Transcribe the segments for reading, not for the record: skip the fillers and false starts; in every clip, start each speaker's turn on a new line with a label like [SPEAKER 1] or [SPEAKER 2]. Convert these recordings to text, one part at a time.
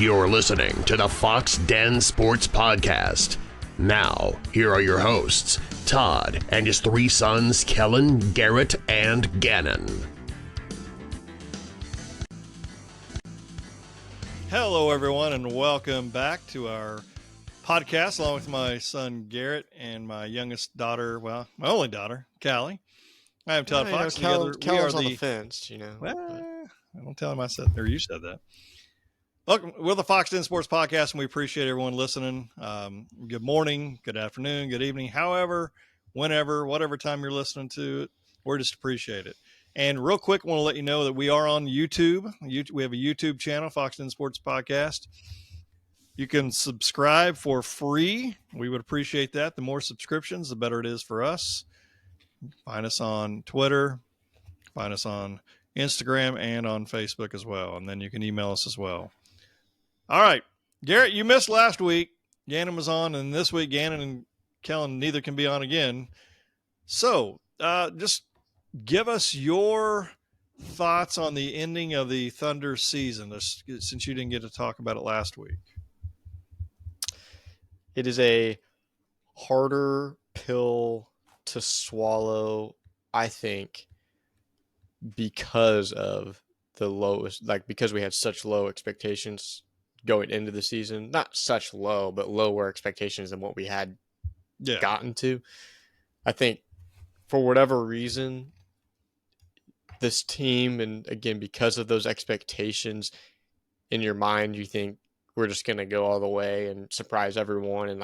[SPEAKER 1] You're listening to the Foxx Den Sports Podcast. Now, here are your hosts, Todd and his three sons, Kellen, Garrett, and Gannon.
[SPEAKER 2] Hello, everyone, and welcome back to our podcast, along with my son, Garrett, and my youngest daughter, well, my only daughter, Callie. I am Todd Foxx.
[SPEAKER 3] Together, we are on the fence,
[SPEAKER 2] Well, I don't tell him I said, or you said that. Welcome. We're the Foxx and Sports Podcast, and we appreciate everyone listening. Good morning, good afternoon, good evening, however, whenever, whatever time you're listening to it, we're just appreciate it. And real quick, I want to let you know that we are on YouTube. We have a YouTube channel, Foxx and Sports Podcast. You can subscribe for free. We would appreciate that. The more subscriptions, the better it is for us. Find us on Twitter, find us on Instagram, and on Facebook as well. And then you can email us as well. All right, Garrett, you missed last week. Gannon was on, and this week Gannon and Kellen neither can be on again. So just give us your thoughts on the ending of the Thunder season, since you didn't get to talk about it last week.
[SPEAKER 3] It is a harder pill to swallow, I think, because of the lowest, because we had such low expectations going into the season. Not such low, but lower expectations than what we had gotten to. I think for whatever reason, this team, and again, because of those expectations in your mind, you think we're just going to go all the way and surprise everyone. And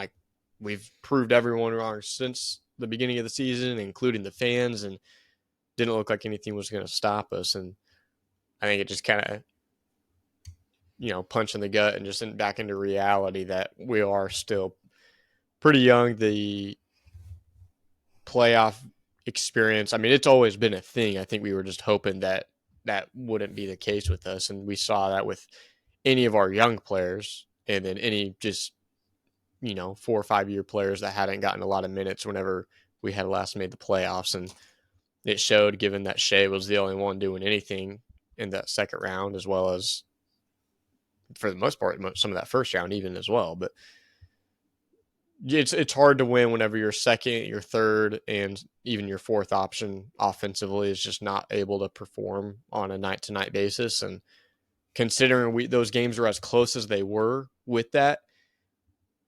[SPEAKER 3] we've proved everyone wrong since the beginning of the season, including the fans, and didn't look like anything was going to stop us. And I think it just kind of, punch in the gut and just back into reality that we are still pretty young. The playoff experience, it's always been a thing. I think we were just hoping that that wouldn't be the case with us. And we saw that with any of our young players, and then any just, 4 or 5 year players that hadn't gotten a lot of minutes whenever we had last made the playoffs. And it showed, given that Shea was the only one doing anything in that second round, as well as, for the most part, some of that first round even as well. But it's hard to win whenever your second, your third, and even your fourth option offensively is just not able to perform on a night-to-night basis. And considering those games were as close as they were with that,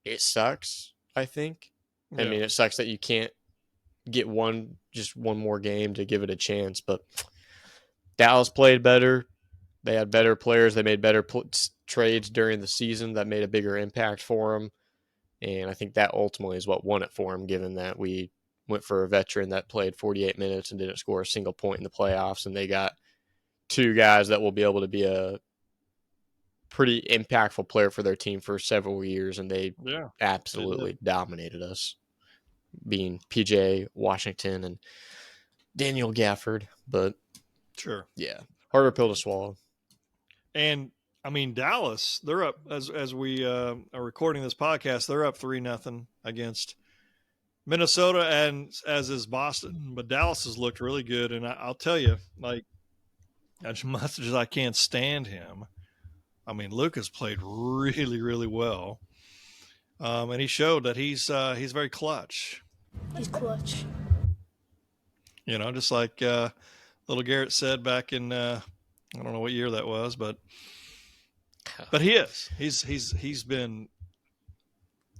[SPEAKER 3] it sucks, I think. Yeah. It sucks that you can't get one more game to give it a chance. But Dallas played better. They had better players. They made better trades during the season that made a bigger impact for them. And I think that ultimately is what won it for them, given that we went for a veteran that played 48 minutes and didn't score a single point in the playoffs. And they got two guys that will be able to be a pretty impactful player for their team for several years. And they absolutely dominated us, being PJ Washington and Daniel Gafford. But
[SPEAKER 2] sure,
[SPEAKER 3] harder pill to swallow.
[SPEAKER 2] And Dallas, they're up as we are recording this podcast. They're up 3-0 against Minnesota, and as is Boston. But Dallas has looked really good, and I'll tell you, as much as I can't stand him, Luka's played really, really well, and he showed that he's very clutch.
[SPEAKER 4] He's clutch.
[SPEAKER 2] Just like little Garrett said back in I don't know what year that was, but he is. He's been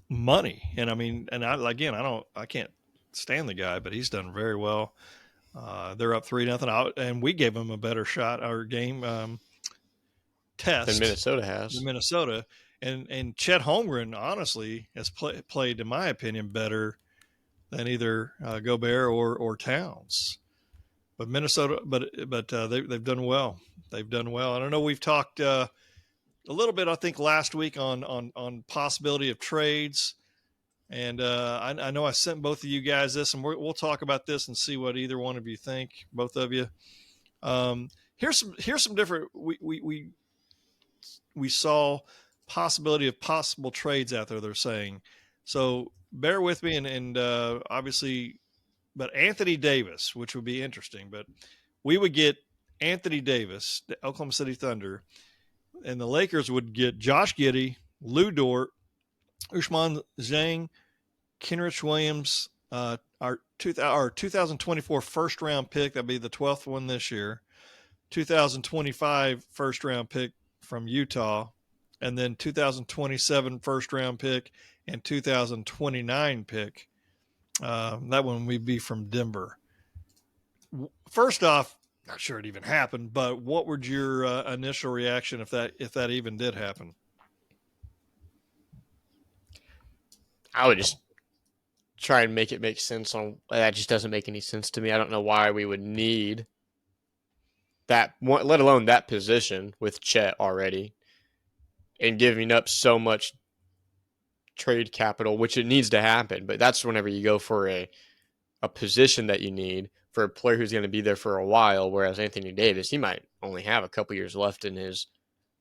[SPEAKER 2] money, and I can't stand the guy, but he's done very well. They're up 3-0, and we gave him a better shot our game test
[SPEAKER 3] than Minnesota has.
[SPEAKER 2] And Chet Holmgren honestly has played, in my opinion, better than either Gobert or Towns. But Minnesota, they've done well. They've done well. And I know we've talked a little bit, I think, last week on possibility of trades. And I know I sent both of you guys this, and we'll talk about this and see what either one of you think, both of you. Here's some different. We saw possibility of possible trades out there. They're saying, so bear with me, and obviously. But Anthony Davis, which would be interesting, but we would get Anthony Davis, the Oklahoma City Thunder, and the Lakers would get Josh Giddey, Lou Dort, Usman Zhang, Kenrich Williams, our 2024 first round pick. That'd be the 12th one this year. 2025 first round pick from Utah, and then 2027 first round pick and 2029 pick. That one would be from Denver. First off, not sure it even happened, but what would your initial reaction if that even did happen?
[SPEAKER 3] I would just try and make it make sense. That just doesn't make any sense to me. I don't know why we would need that, let alone that position with Chet already, and giving up so much trade capital, which it needs to happen. But that's whenever you go for a position that you need for a player who's going to be there for a while. Whereas Anthony Davis, he might only have a couple years left in his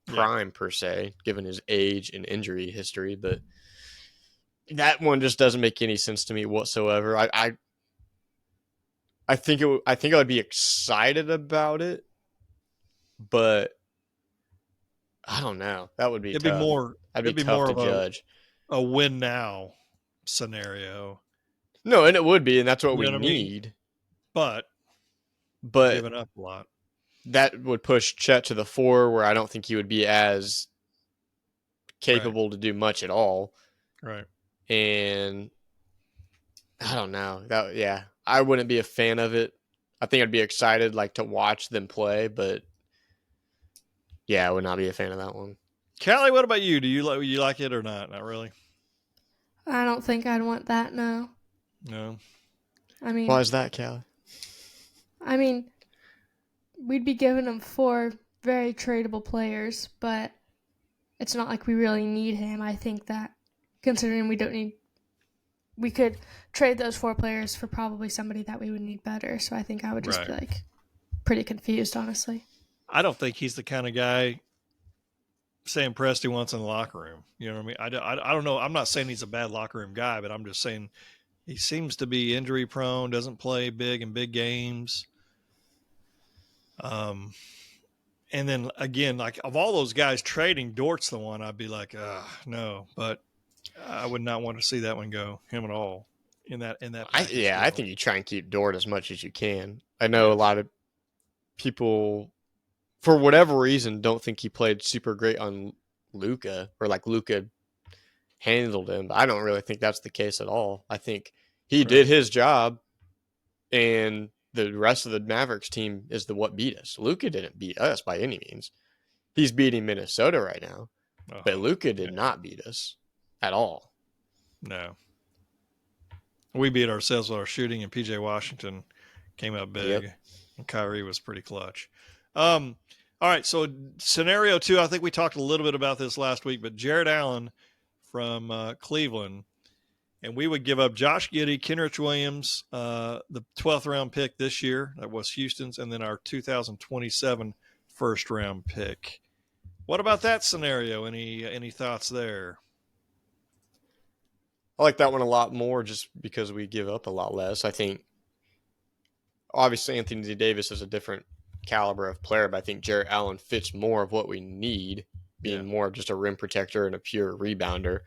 [SPEAKER 3] prime per se, given his age and injury history. But that one just doesn't make any sense to me whatsoever. I think I would be excited about it, but I don't know. That would be
[SPEAKER 2] It'd
[SPEAKER 3] tough.
[SPEAKER 2] Be
[SPEAKER 3] tough
[SPEAKER 2] more
[SPEAKER 3] to
[SPEAKER 2] of
[SPEAKER 3] judge.
[SPEAKER 2] A win now scenario.
[SPEAKER 3] No, and it would be, and that's what we
[SPEAKER 2] I mean?
[SPEAKER 3] need.
[SPEAKER 2] But
[SPEAKER 3] giving
[SPEAKER 2] up a lot.
[SPEAKER 3] That would push Chet to the 4, where I don't think he would be as capable to do much at all.
[SPEAKER 2] Right.
[SPEAKER 3] And I don't know. I wouldn't be a fan of it. I think I'd be excited to watch them play, but yeah, I would not be a fan of that one.
[SPEAKER 2] Callie, what about you? Do you like it or not? Not really.
[SPEAKER 4] I don't think I'd want that. No. I mean,
[SPEAKER 3] why is that, Callie?
[SPEAKER 4] I mean, we'd be giving them 4 very tradable players, but it's not like we really need him. I think that considering we could trade those 4 players for probably somebody that we would need better. So I think I would just be pretty confused, honestly.
[SPEAKER 2] I don't think he's the kind of guy Sam Presti wants in the locker room. You know what I mean? I don't know. I'm not saying he's a bad locker room guy, but I'm just saying he seems to be injury prone, doesn't play big in big games. And then again, of all those guys trading, Dort's the one I'd be like, no, but I would not want to see that one go, him at all in that.
[SPEAKER 3] I think you try and keep Dort as much as you can. I know a lot of people, for whatever reason, don't think he played super great on Luka, or Luka handled him. But I don't really think that's the case at all. I think he did his job, and the rest of the Mavericks team is what beat us. Luka didn't beat us by any means. He's beating Minnesota right now, but Luka did not beat us at all.
[SPEAKER 2] No. We beat ourselves with our shooting, and PJ Washington came out big, and Kyrie was pretty clutch. All right, so scenario 2, I think we talked a little bit about this last week, but Jarrett Allen from Cleveland, and we would give up Josh Giddey, Kenrich Williams, the 12th round pick this year, that was Houston's, and then our 2027 first round pick. What about that scenario? Any thoughts there?
[SPEAKER 3] I like that one a lot more just because we give up a lot less. I think obviously Anthony Davis is a different caliber of player, but I think Jarrett Allen fits more of what we need, being more of just a rim protector and a pure rebounder.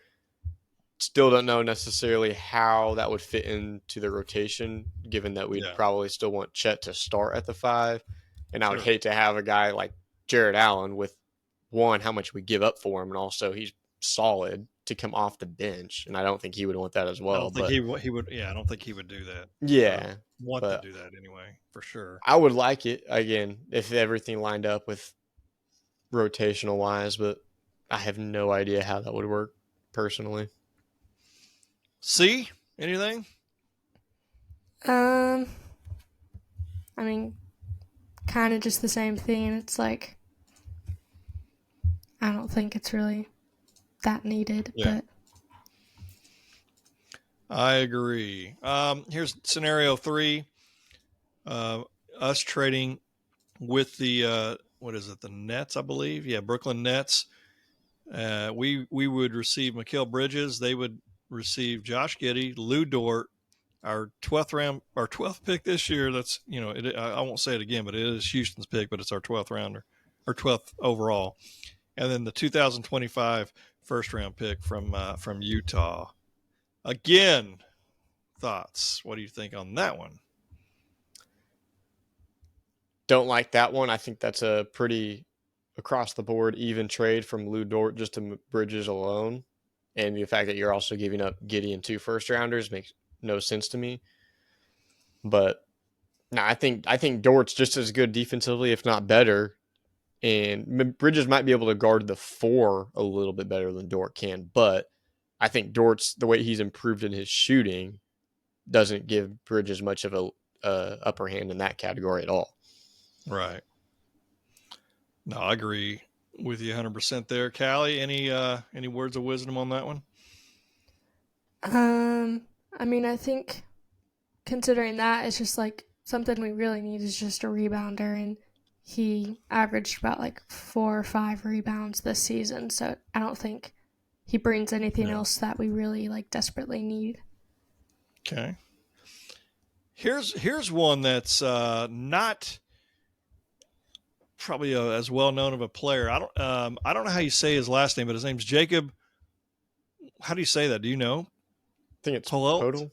[SPEAKER 3] Still don't know necessarily how that would fit into the rotation, given that we'd probably still want Chet to start at the 5. And I would hate to have a guy like Jarrett Allen with, one, how much we give up for him, and also he's solid, to come off the bench. And I don't think he would want that as well.
[SPEAKER 2] I don't think he would. Yeah, I don't think he would do that.
[SPEAKER 3] Yeah.
[SPEAKER 2] Want to do that anyway, for sure.
[SPEAKER 3] I would like it, again, if everything lined up with rotational wise, but I have no idea how that would work personally.
[SPEAKER 2] See? Anything?
[SPEAKER 4] I mean, kind of just the same thing. It's I don't think it's really that needed, but
[SPEAKER 2] I agree. Here's scenario 3. Us trading with the the Nets, I believe. Yeah, Brooklyn Nets. We would receive Mikal Bridges. They would receive Josh Giddey, Lou Dort, our 12th pick this year. That's, I won't say it again, but it is Houston's pick, but it's our 12th rounder, or 12th overall. and then the 2025 first-round pick from Utah. Again, thoughts? What do you think on that one?
[SPEAKER 3] Don't like that one. I think that's a pretty across-the-board even trade from Lou Dort just to Bridges alone. And the fact that you're also giving up Giddey and 2 first-rounders makes no sense to me. But no, I think Dort's just as good defensively, if not better. And Bridges might be able to guard the 4 a little bit better than Dort can. But I think Dort's, the way he's improved in his shooting, doesn't give Bridges much of a upper hand in that category at all.
[SPEAKER 2] Right. No, I agree with you 100% there. Callie, any words of wisdom on that one?
[SPEAKER 4] I mean, I think considering that, it's just like something we really need is just a rebounder, and he averaged about like 4 or 5 rebounds this season, so I don't think he brings anything else that we really like desperately need.
[SPEAKER 2] Okay. Here's one that's not probably as well known of a player. I don't know how you say his last name, but his name's Jacob. How do you say that? Do you know?
[SPEAKER 3] I think it's Podol.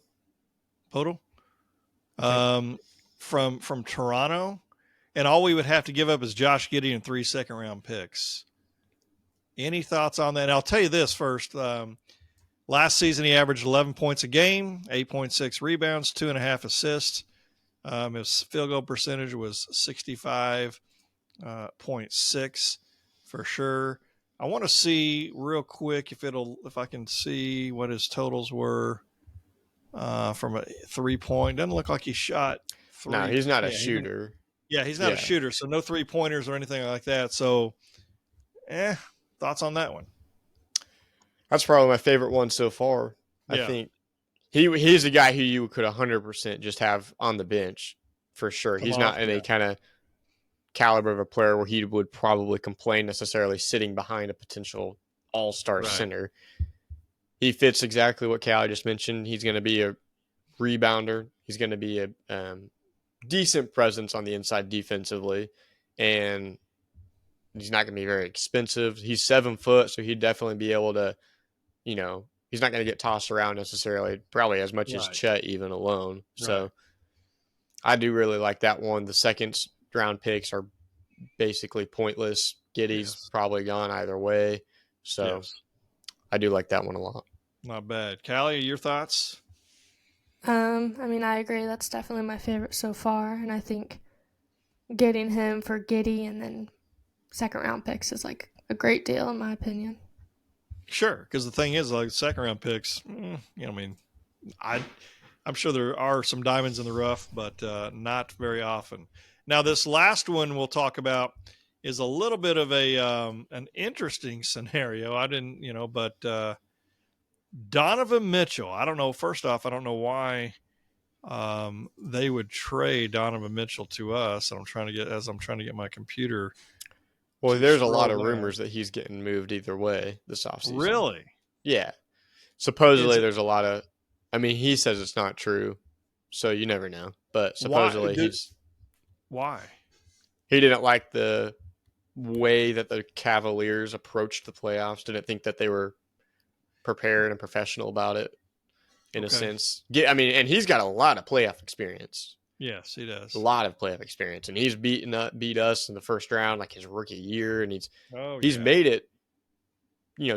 [SPEAKER 2] From Toronto, and all we would have to give up is Josh Giddey and 3 second-round picks. Any thoughts on that? And I'll tell you this first. Last season, he averaged 11 points a game, 8.6 rebounds, 2.5 assists. His field goal percentage was 65.6 for sure. I want to see real quick if I can see what his totals were from a 3-point. Doesn't look like he shot 3.
[SPEAKER 3] No, he's not a shooter.
[SPEAKER 2] He's not a shooter, so no 3-pointers or anything like that. So, thoughts on that one?
[SPEAKER 3] That's probably my favorite one so far. I think he's a guy who you could 100% just have on the bench for sure. He's not in a kind of caliber of a player where he would probably complain necessarily sitting behind a potential all-star center. He fits exactly what Callie just mentioned. He's going to be a rebounder. He's going to be a decent presence on the inside defensively, and he's not going to be very expensive. He's 7 foot, so he'd definitely be able to, he's not going to get tossed around necessarily, probably as much as Chet even alone. Right. So I do really like that one. The second round picks are basically pointless. Giddey's probably gone either way. So I do like that one a lot.
[SPEAKER 2] Not bad. Callie, your thoughts?
[SPEAKER 4] I mean, I agree. That's definitely my favorite so far. And I think getting him for Giddey and then second round picks is like a great deal in my opinion.
[SPEAKER 2] Sure. Because the thing is, like, second round picks, I'm sure there are some diamonds in the rough, but not very often. Now, this last one we'll talk about is a little bit of an interesting scenario. But Donovan Mitchell. I don't know. First off, I don't know why they would trade Donovan Mitchell to us. I'm trying to get my computer.
[SPEAKER 3] Well, there's a lot of rumors that he's getting moved either way this offseason.
[SPEAKER 2] Really?
[SPEAKER 3] Yeah. Supposedly, there's a lot of. I mean, he says it's not true, so you never know. But supposedly,
[SPEAKER 2] why?
[SPEAKER 3] He didn't like the way that the Cavaliers approached the playoffs. Didn't think that they were prepared and professional about it, in a sense. And he's got a lot of playoff experience.
[SPEAKER 2] Yes, he does.
[SPEAKER 3] A lot of playoff experience, and he's beat us in the first round, like his rookie year, and he's made it,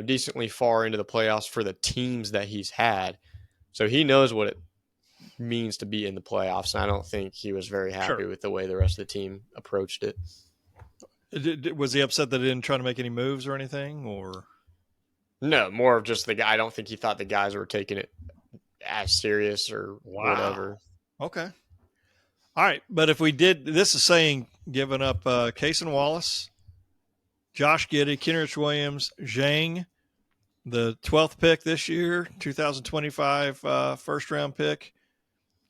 [SPEAKER 3] decently far into the playoffs for the teams that he's had. So he knows what it means to be in the playoffs, and I don't think he was very happy with the way the rest of the team approached it.
[SPEAKER 2] Was he upset that he didn't try to make any moves or anything, or?
[SPEAKER 3] No, more of just the guy. I don't think he thought the guys were taking it as serious or whatever.
[SPEAKER 2] Okay. All right. But if we did, this is saying giving up Cason Wallace, Josh Giddey, Kenrich Williams, Zhang, the 12th pick this year, 2025 first round pick,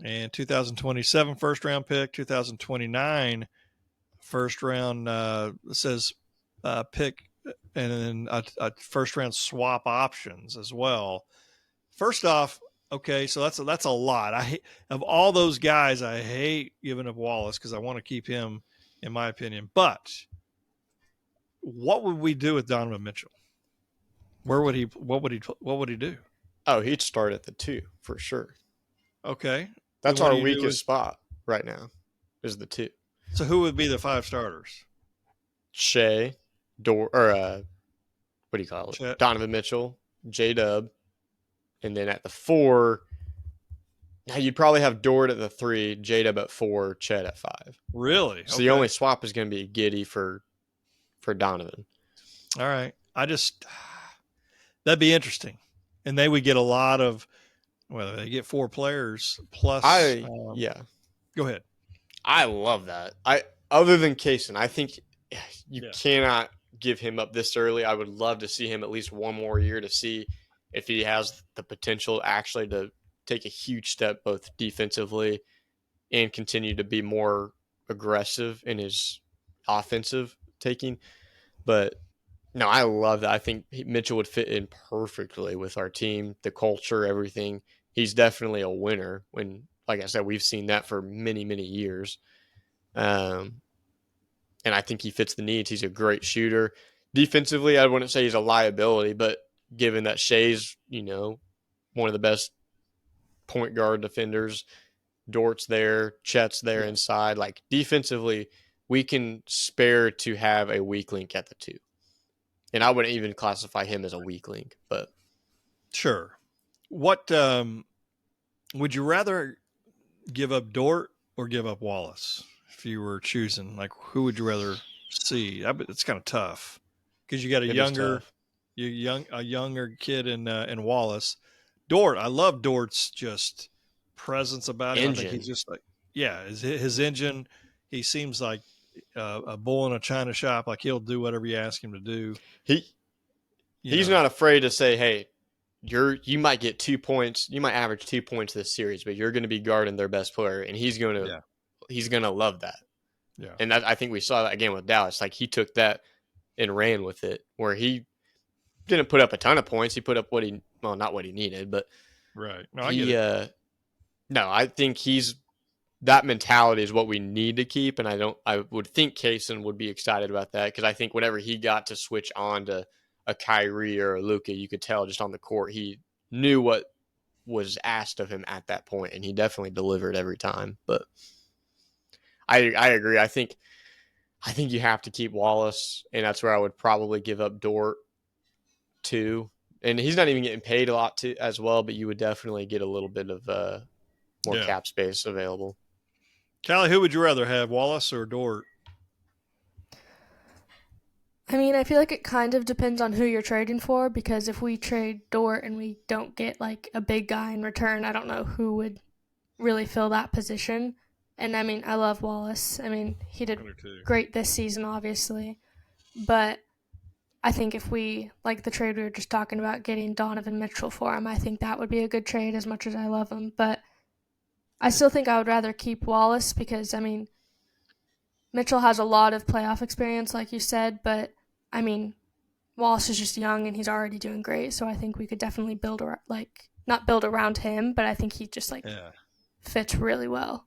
[SPEAKER 2] and 2027 first round pick, 2029 first round says pick, and then a first round swap options as well. First off, okay, so that's a lot. Of all those guys, I hate giving up Wallace because I want to keep him, in my opinion. But what would we do with Donovan Mitchell? What would he do?
[SPEAKER 3] Oh, he'd start at the 2 for sure.
[SPEAKER 2] Okay.
[SPEAKER 3] That's our weakest spot right now is the 2.
[SPEAKER 2] So who would be the 5 starters?
[SPEAKER 3] Shea, what do you call it?
[SPEAKER 2] Chet.
[SPEAKER 3] Donovan Mitchell, J-Dub, and then at the 4, now you'd probably have Dort at the 3, J-Dub at 4, Chet at 5.
[SPEAKER 2] Really?
[SPEAKER 3] So the only swap is going to be Giddey for Donovan.
[SPEAKER 2] All right. That'd be interesting. And they would get a lot of, well, they get 4 players plus.
[SPEAKER 3] Yeah.
[SPEAKER 2] Go ahead.
[SPEAKER 3] I love that. Other than Kaysen, I think you cannot give him up this early. I would love to see him at least one more year to see if he has the potential actually to take a huge step both defensively and continue to be more aggressive in his offensive taking. But no, I love that. I think Mitchell would fit in perfectly with our team, the culture, everything. He's definitely a winner when, like I said, we've seen that for many, many years. And I think he fits the needs. He's a great shooter. Defensively, I wouldn't say he's a liability, but given that Shea's, one of the best point guard defenders, Dort's there, Chet's there inside, like defensively, we can spare to have a weak link at the 2. And I wouldn't even classify him as a weak link, but
[SPEAKER 2] sure. What would you rather give up Dort or give up Wallace if you were choosing? Like, who would you rather see? It's kind of tough because you got a younger kid in Wallace. Dort, I love Dort's just presence about him. I think he's just like, his engine. He seems like a bull in a china shop. Like he'll do whatever you ask him to do.
[SPEAKER 3] He's not afraid to say, hey, you might get 2 points. You might average 2 points this series, but you're going to be guarding their best player. And he's going to love that.
[SPEAKER 2] Yeah.
[SPEAKER 3] And I think we saw that again with Dallas. Like he took that and ran with it where he didn't put up a ton of points. He put up not what he needed, but
[SPEAKER 2] right. No, I get it.
[SPEAKER 3] I think that mentality is what we need to keep. And I would think Kaysen would be excited about that because I think whenever he got to switch on to a Kyrie or a Luka, you could tell just on the court, he knew what was asked of him at that point, and he definitely delivered every time. But I agree. I think you have to keep Wallace, and that's where I would probably give up Dort too. And he's not even getting paid a lot as well, but you would definitely get a little bit of more cap space available.
[SPEAKER 2] Callie, who would you rather have, Wallace or Dort?
[SPEAKER 4] I mean, I feel like it kind of depends on who you're trading for, because if we trade Dort and we don't get like a big guy in return, I don't know who would really fill that position. And I mean, I love Wallace. I mean, he did great this season, obviously. But I think if we, like the trade we were just talking about, getting Donovan Mitchell for him, I think that would be a good trade as much as I love him. But I still think I would rather keep Wallace because, I mean, Mitchell has a lot of playoff experience, like you said, but, I mean, Wallace is just young and he's already doing great, so I think we could definitely not build around him, but I think he just, fits really well.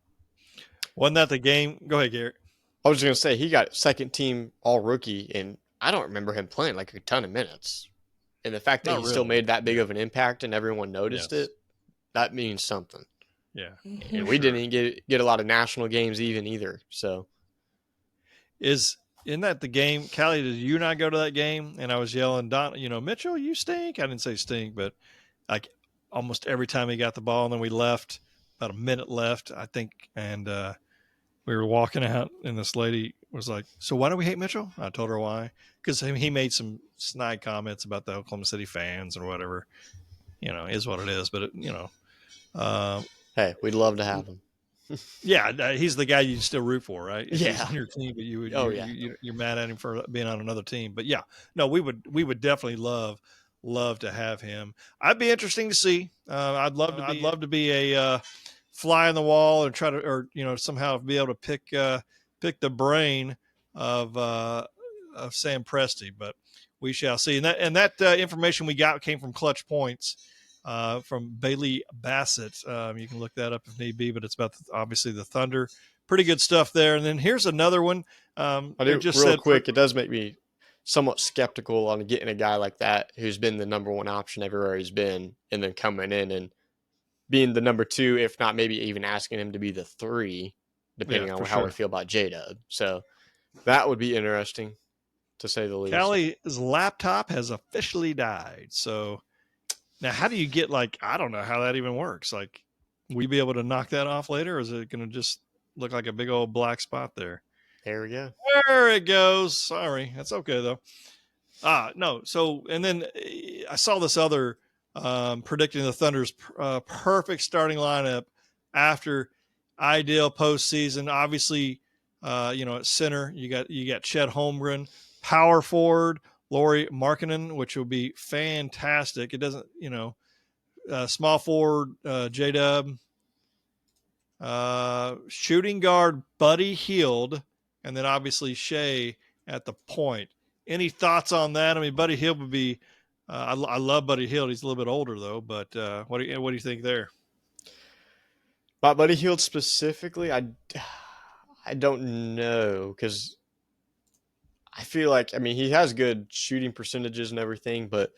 [SPEAKER 2] Wasn't that the game? Go ahead, Garrett.
[SPEAKER 3] I was just going to say, he got second team all-rookie, and I don't remember him playing like a ton of minutes. And the fact that he still made that big of an impact and everyone noticed it, that means something.
[SPEAKER 2] Yeah.
[SPEAKER 3] And we didn't even get a lot of national games either, so...
[SPEAKER 2] Isn't that the game? Callie, did you not go to that game? And I was yelling, Mitchell, you stink. I didn't say stink, but like almost every time he got the ball, and then we left, about a minute left, I think. And we were walking out, and this lady was like, so why do we hate Mitchell? I told her why. Because he made some snide comments about the Oklahoma City fans or whatever. Is what it is. But,
[SPEAKER 3] hey, we'd love to have him.
[SPEAKER 2] Yeah, he's the guy you still root for, right?
[SPEAKER 3] Yeah,
[SPEAKER 2] he's on your team, but you're mad at him for being on another team. But yeah, no, we would definitely love to have him. I'd be interesting to see. I'd love to be a fly on the wall and try to, or somehow be able to pick the brain of Sam Presti. But we shall see. And that information we got came from Clutch Points. From Bailey Bassett. You can look that up if need be, but it's about obviously the Thunder. Pretty good stuff there. And then here's another one.
[SPEAKER 3] It does make me somewhat skeptical on getting a guy like that who's been the number one option everywhere he's been, and then coming in and being the number 2, if not maybe even asking him to be the 3, depending on how we feel about J-Dub. So that would be interesting, to say the least.
[SPEAKER 2] Callie's laptop has officially died. So now how do you get, like, I don't know how that even works. Like, will you be able to knock that off later, or is it going to just look like a big old black spot there?
[SPEAKER 3] There we go.
[SPEAKER 2] There it goes. Sorry. That's okay, though. No. So, and then I saw this other predicting the Thunder's perfect starting lineup after ideal postseason. Obviously, at center, you got Chet Holmgren, power forward, Lauri Markkanen, which will be fantastic. It doesn't, small forward, J-Dub, shooting guard, Buddy Hield, and then obviously Shea at the point. Any thoughts on that? I mean, Buddy Hield would be, I love Buddy Hield. He's a little bit older though, but what do you think there?
[SPEAKER 3] About Buddy Hield specifically, I don't know, because I feel like, I mean, he has good shooting percentages and everything, but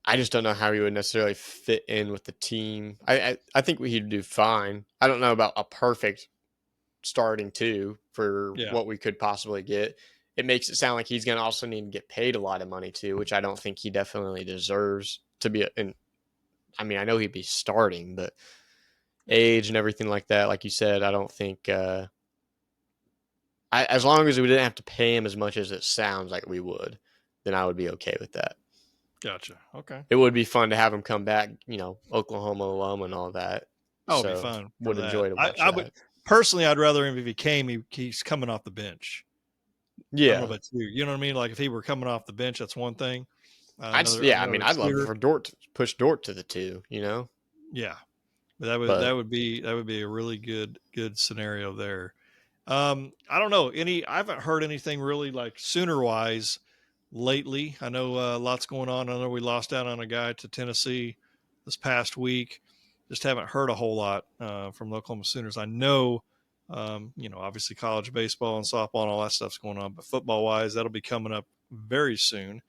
[SPEAKER 3] I just don't know how he would necessarily fit in with the team. I think he'd do fine. I don't know about a perfect starting 2 for what we could possibly get. It makes it sound like he's going to also need to get paid a lot of money too, which I don't think he definitely deserves to be. I mean, I know he'd be starting, but age and everything like that, like you said, I don't think. As long as we didn't have to pay him as much as it sounds like we would, then I would be okay with that.
[SPEAKER 2] Gotcha. Okay.
[SPEAKER 3] It would be fun to have him come back, Oklahoma alum and all that.
[SPEAKER 2] Oh, it'd be fun.
[SPEAKER 3] Would enjoy to watch
[SPEAKER 2] I
[SPEAKER 3] that.
[SPEAKER 2] would personally, I'd rather him if he came. He's coming off the bench.
[SPEAKER 3] Yeah.
[SPEAKER 2] I don't know about you know what I mean? Like if he were coming off the bench, that's one thing.
[SPEAKER 3] I'd love for Dort to push Dort to the 2.
[SPEAKER 2] Yeah, but that would be a really good scenario there. I don't know I haven't heard anything really like Sooner wise lately. I know lots going on. I know we lost out on a guy to Tennessee this past week. Just haven't heard a whole lot from the Oklahoma Sooners. I know, obviously college baseball and softball and all that stuff's going on, but football wise, that'll be coming up very soon,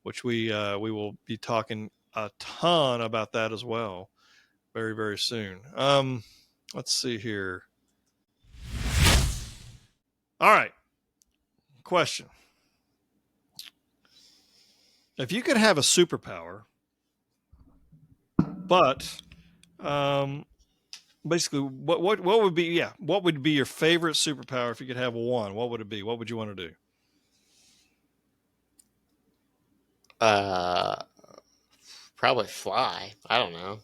[SPEAKER 2] which we will be talking a ton about that as well very, very soon. Let's see here. All right. Question. If you could have a superpower, but basically what would be your favorite superpower if you could have one? What would it be? What would you want to do?
[SPEAKER 3] Probably fly. I don't know.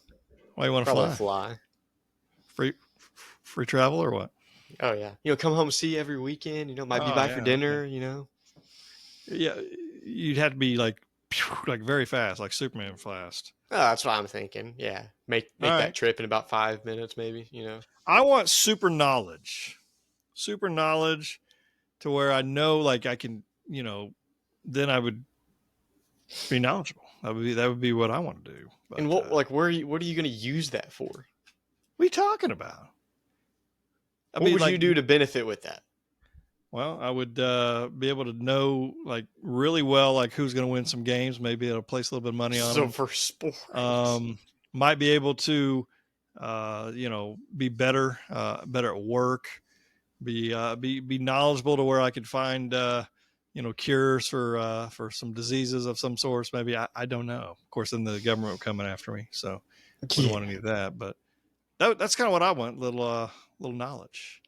[SPEAKER 2] Why you want to
[SPEAKER 3] Probably
[SPEAKER 2] fly?
[SPEAKER 3] fly.
[SPEAKER 2] Free travel or what?
[SPEAKER 3] Oh yeah. Come home see you every weekend, might be by for dinner,
[SPEAKER 2] Yeah, you'd have to be like very fast, like Superman fast.
[SPEAKER 3] Oh, that's what I'm thinking. Yeah. Make that trip in about 5 minutes maybe,
[SPEAKER 2] I want super knowledge to where I know, like I can, then I would be knowledgeable. That would be what I want to do. But,
[SPEAKER 3] and what are you going to use that for?
[SPEAKER 2] What are you talking about?
[SPEAKER 3] What would you do to benefit with that?
[SPEAKER 2] Well, I would be able to know like really well, like who's going to win some games. Maybe it'll place a little bit of money on them.
[SPEAKER 3] So for sports,
[SPEAKER 2] might be able to, be better at work, be knowledgeable to where I could find, cures for some diseases of some sorts. Maybe I don't know. Of course, then the government will coming after me, so I wouldn't want any of that. But that's kind of what I want. Little knowledge.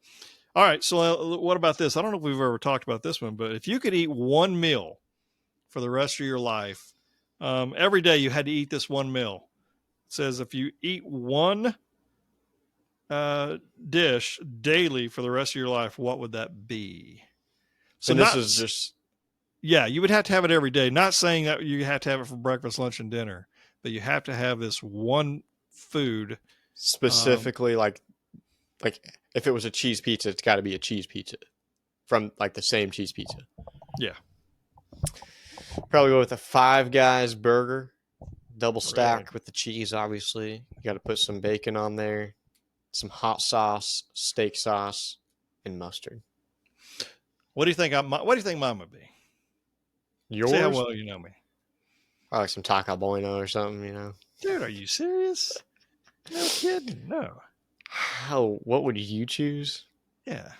[SPEAKER 2] All right. So what about this? I don't know if we've ever talked about this one, but if you could eat one meal for the rest of your life, every day you had to eat this one meal. It says if you eat one dish daily for the rest of your life, what would that be? So
[SPEAKER 3] and this is just...
[SPEAKER 2] Yeah, you would have to have it every day. Not saying that you have to have it for breakfast, lunch, and dinner, but you have to have this one food.
[SPEAKER 3] Specifically, like if it was a cheese pizza, it's got to be a cheese pizza from like the same cheese pizza.
[SPEAKER 2] Yeah.
[SPEAKER 3] Probably go with a Five Guys burger, double stack with the cheese, obviously. You got to put some bacon on there, some hot sauce, steak sauce, and mustard.
[SPEAKER 2] What do you think mine would be?
[SPEAKER 3] Yours?
[SPEAKER 2] See how well you know me.
[SPEAKER 3] Probably some taco bueno or something,
[SPEAKER 2] Dude, are you serious? No kidding. No.
[SPEAKER 3] What would you choose?
[SPEAKER 2] Yeah.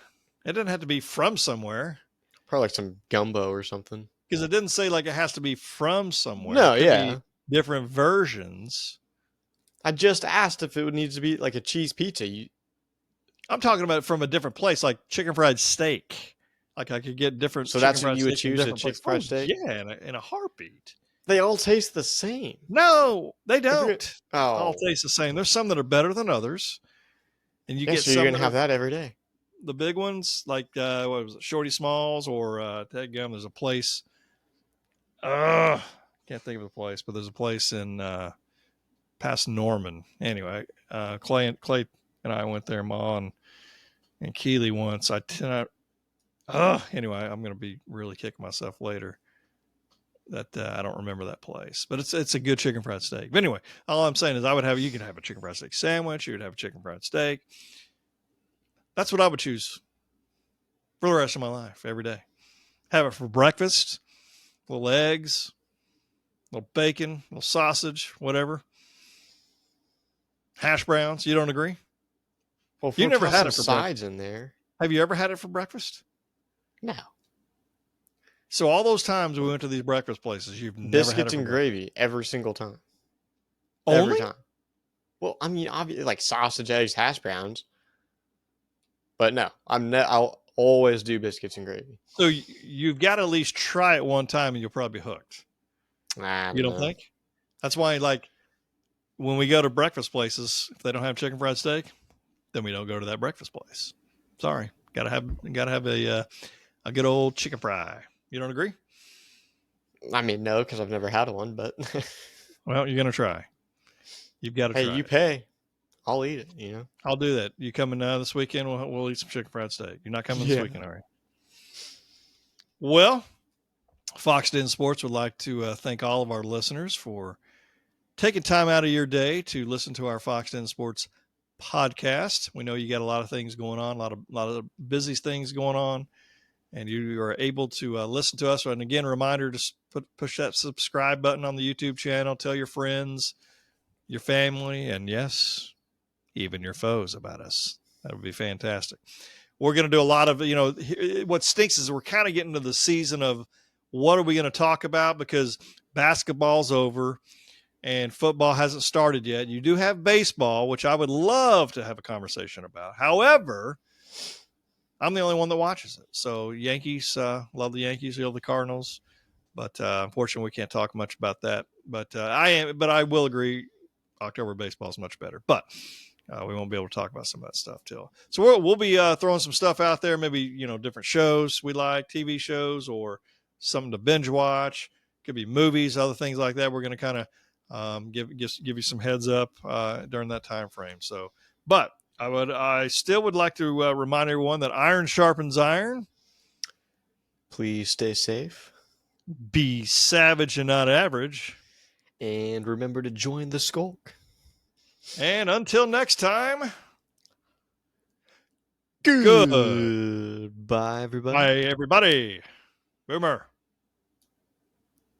[SPEAKER 2] It doesn't have to be from somewhere.
[SPEAKER 3] Probably like some gumbo or something.
[SPEAKER 2] Because it didn't say like it has to be from somewhere.
[SPEAKER 3] No,
[SPEAKER 2] It could
[SPEAKER 3] yeah.
[SPEAKER 2] be different versions.
[SPEAKER 3] I just asked if it would need to be like a cheese pizza.
[SPEAKER 2] I'm talking about from a different place, like chicken fried steak. Like I could get different.
[SPEAKER 3] So that's what you would choose, a chicken fried steak?
[SPEAKER 2] Yeah, in a heartbeat.
[SPEAKER 3] They all taste the same.
[SPEAKER 2] No, they don't.
[SPEAKER 3] Oh,
[SPEAKER 2] All taste the same. There's some that are better than others, and you get
[SPEAKER 3] so
[SPEAKER 2] some.
[SPEAKER 3] you're gonna have that every day.
[SPEAKER 2] The big ones, like what was it, Shorty Smalls or Dadgum. There's a place. Can't think of the place, but there's a place in past Norman. Anyway, Clay and I went there, Ma and Keely once. Anyway, I'm gonna be really kicking myself later that I don't remember that place, but it's a good chicken fried steak. But anyway, all I'm saying is you could have a chicken fried steak sandwich. You would have a chicken fried steak. That's what I would choose for the rest of my life, every day. Have it for breakfast, little eggs, little bacon, little sausage, whatever. Hash browns. You don't agree?
[SPEAKER 3] Well,
[SPEAKER 2] you never had it
[SPEAKER 3] for
[SPEAKER 2] sides
[SPEAKER 3] in there.
[SPEAKER 2] Have you ever had it for breakfast?
[SPEAKER 3] No.
[SPEAKER 2] So all those times we went to these breakfast places, you've never
[SPEAKER 3] Biscuits
[SPEAKER 2] had it for
[SPEAKER 3] and gravy every single time.
[SPEAKER 2] Only?
[SPEAKER 3] Every time. Well, I mean, obviously, like sausage, eggs, hash browns. But no, I'll always do biscuits and gravy.
[SPEAKER 2] So you've got to at least try it one time, and you'll probably be hooked. You don't think? That's why, like, when we go to breakfast places, if they don't have chicken fried steak, then we don't go to that breakfast place. Sorry, gotta have a good old chicken fry. You don't agree?
[SPEAKER 3] I mean, no, because I've never had one, but
[SPEAKER 2] Well, you're gonna try. You've got to try.
[SPEAKER 3] Hey, you pay. I'll eat it,
[SPEAKER 2] I'll do that. You coming this weekend? We'll eat some chicken fried steak. You're not coming this weekend, all right? Well, Foxx and Sports would like to thank all of our listeners for taking time out of your day to listen to our Foxx and Sports podcast. We know you got a lot of things going on, a lot of busy things going on, and you are able to listen to us. And again, a reminder to push that subscribe button on the YouTube channel. Tell your friends, your family, and yes, even your foes about us. That would be fantastic. We're going to do a lot of, what stinks is we're kind of getting to the season of what are we going to talk about, because basketball's over and football hasn't started yet. You do have baseball, which I would love to have a conversation about. However, I'm the only one that watches it. So Yankees, love the Yankees, love the Cardinals, but unfortunately we can't talk much about that. But I will agree, October baseball is much better. But we won't be able to talk about some of that stuff till. So we'll be throwing some stuff out there, maybe different shows we like, TV shows, or something to binge watch. Could be movies, other things like that. We're going to kind of give you some heads up during that time frame. So, but I still would like to remind everyone that iron sharpens iron.
[SPEAKER 3] Please stay safe.
[SPEAKER 2] Be savage and not average.
[SPEAKER 3] And remember to join the skulk.
[SPEAKER 2] And until next time,
[SPEAKER 3] Goodbye, everybody.
[SPEAKER 2] Bye, everybody. Boomer.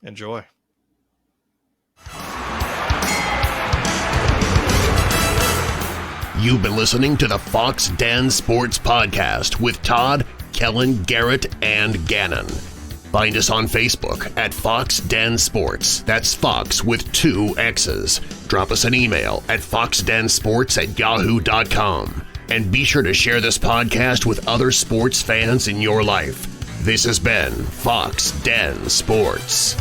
[SPEAKER 2] Enjoy.
[SPEAKER 1] You've been listening to the Foxx and Sports Podcast with Todd, Kellen, Garrett, and Gannon. Find us on Facebook at Foxx and Sports. That's Fox with 2 X's. Drop us an email at foxandsports@yahoo.com. And be sure to share this podcast with other sports fans in your life. This has been Foxx and Sports.